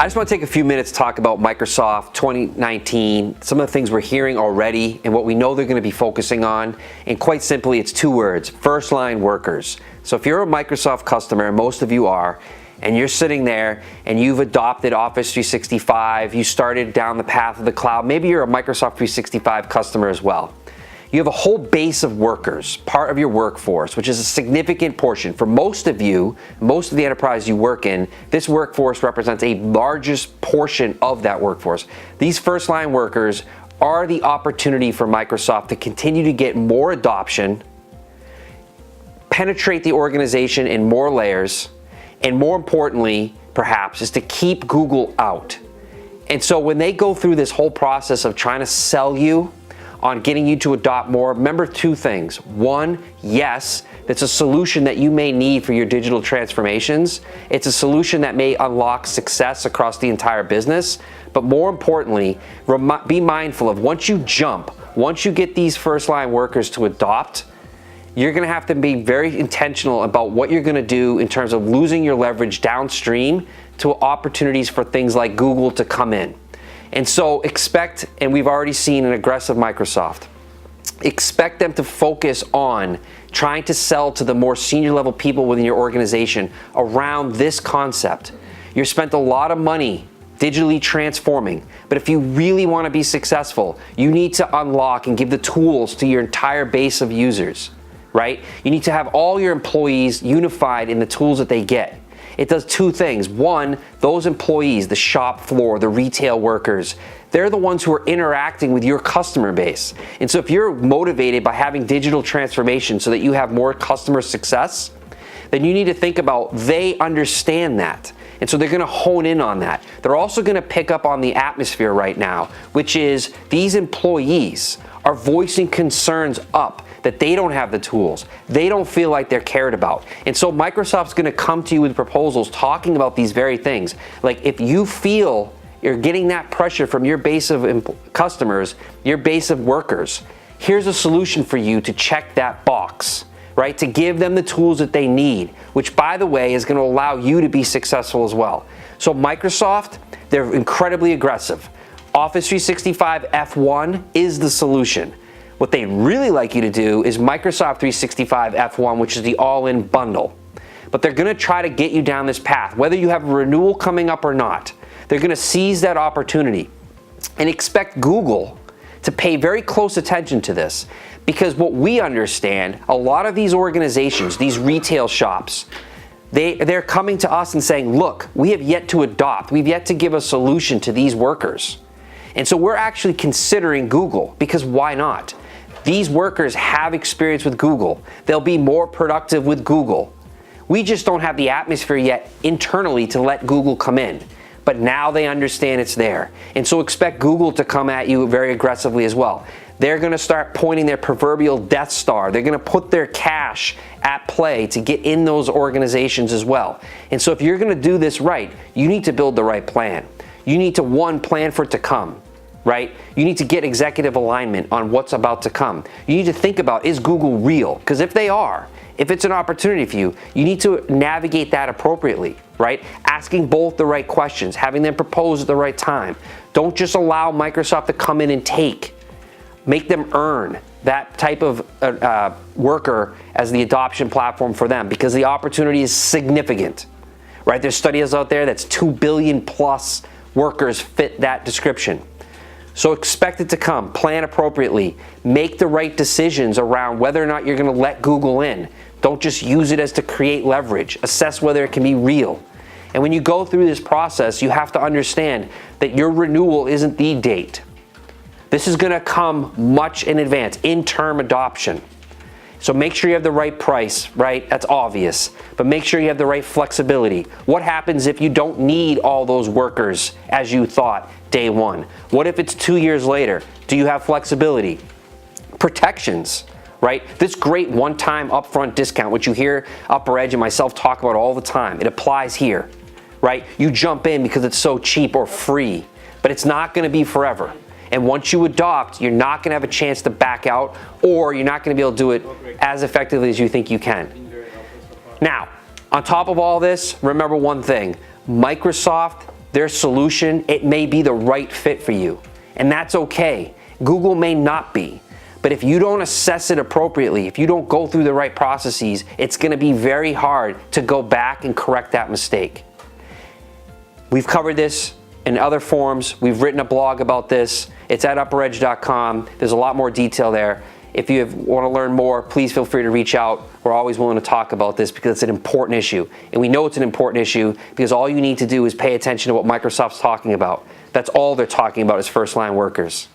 I just want to take a few minutes to talk about Microsoft 2019, some of the things we're hearing already and what we know they're going to be focusing on. And quite simply, it's two words: Firstline Workers. So if you're a Microsoft customer, and most of you are, and you're sitting there and you've adopted Office 365, you started down the path of the cloud, maybe you're a Microsoft 365 customer as well. You have a whole base of workers, part of your workforce, which is a significant portion. For most of you, most of the enterprise you work in, this workforce represents a largest portion of that workforce. These first-line workers are the opportunity for Microsoft to continue to get more adoption, penetrate the organization in more layers, and more importantly, perhaps, is to keep Google out. And so when they go through this whole process of trying to sell you on getting you to adopt more, remember two things. One, yes, it's a solution that you may need for your digital transformations. It's a solution that may unlock success across the entire business. But more importantly, be mindful of once you get these first-line workers to adopt, you're gonna have to be very intentional about what you're gonna do in terms of losing your leverage downstream to opportunities for things like Google to come in. And so expect, and we've already seen an aggressive Microsoft, expect them to focus on trying to sell to the more senior level people within your organization around this concept. You've spent a lot of money digitally transforming, but if you really want to be successful, you need to unlock and give the tools to your entire base of users, right? You need to have all your employees unified in the tools that they get. It does two things. One, those employees, the shop floor, the retail workers, they're the ones who are interacting with your customer base. And so if you're motivated by having digital transformation so that you have more customer success, then you need to think about they understand that. And so they're going to hone in on that. They're also going to pick up on the atmosphere right now, which is these employees are voicing concerns up that they don't have the tools. They don't feel like they're cared about. And so Microsoft's gonna come to you with proposals talking about these very things. Like if you feel you're getting that pressure from your base of customers, your base of workers, here's a solution for you to check that box, right? To give them the tools that they need, which by the way is gonna allow you to be successful as well. So Microsoft, they're incredibly aggressive. Office 365 F1 is the solution. What they'd really like you to do is Microsoft 365 F1, which is the all-in bundle. But they're gonna try to get you down this path, whether you have a renewal coming up or not. They're gonna seize that opportunity and expect Google to pay very close attention to this, because what we understand, a lot of these organizations, these retail shops, they're coming to us and saying, look, we have yet to adopt, we've yet to give a solution to these workers. And so we're actually considering Google, because why not? These workers have experience with Google. They'll be more productive with Google. We just don't have the atmosphere yet internally to let Google come in. But now they understand it's there. And so expect Google to come at you very aggressively as well. They're gonna start pointing their proverbial Death Star. They're gonna put their cash at play to get in those organizations as well. And so if you're gonna do this right, you need to build the right plan. You need to, one, plan for it to come. Right? You need to get executive alignment on what's about to come. You need to think about, is Google real? Because if they are, if it's an opportunity for you, you need to navigate that appropriately, right? Asking both the right questions, having them propose at the right time. Don't just allow Microsoft to come in and take. Make them earn that type of worker as the adoption platform for them, because the opportunity is significant, right? There's studies out there that's 2 billion plus workers fit that description. So expect it to come, plan appropriately, make the right decisions around whether or not you're gonna let Google in. Don't just use it as to create leverage, assess whether it can be real. And when you go through this process, you have to understand that your renewal isn't the date. This is gonna come much in advance, in-term adoption. So make sure you have the right price, right? That's obvious. But make sure you have the right flexibility. What happens if you don't need all those workers as you thought day one? What if it's 2 years later? Do you have flexibility? Protections, right? This great one-time upfront discount, which you hear Upper Edge and myself talk about all the time, it applies here, right? You jump in because it's so cheap or free, but it's not gonna be forever. And once you adopt, you're not gonna have a chance to back out, or you're not gonna be able to do it as effectively as you think you can. Now, on top of all this, remember one thing: Microsoft their solution, it may be the right fit for you. And that's okay. Google may not be. But if you don't assess it appropriately, if you don't go through the right processes, it's going to be very hard to go back and correct that mistake. We've covered this in other forums. We've written a blog about this. It's at upperedge.com. There's a lot more detail there. If you want to learn more, please feel free to reach out. We're always willing to talk about this because it's an important issue. And we know it's an important issue because all you need to do is pay attention to what Microsoft's talking about. That's all they're talking about is Firstline Workers.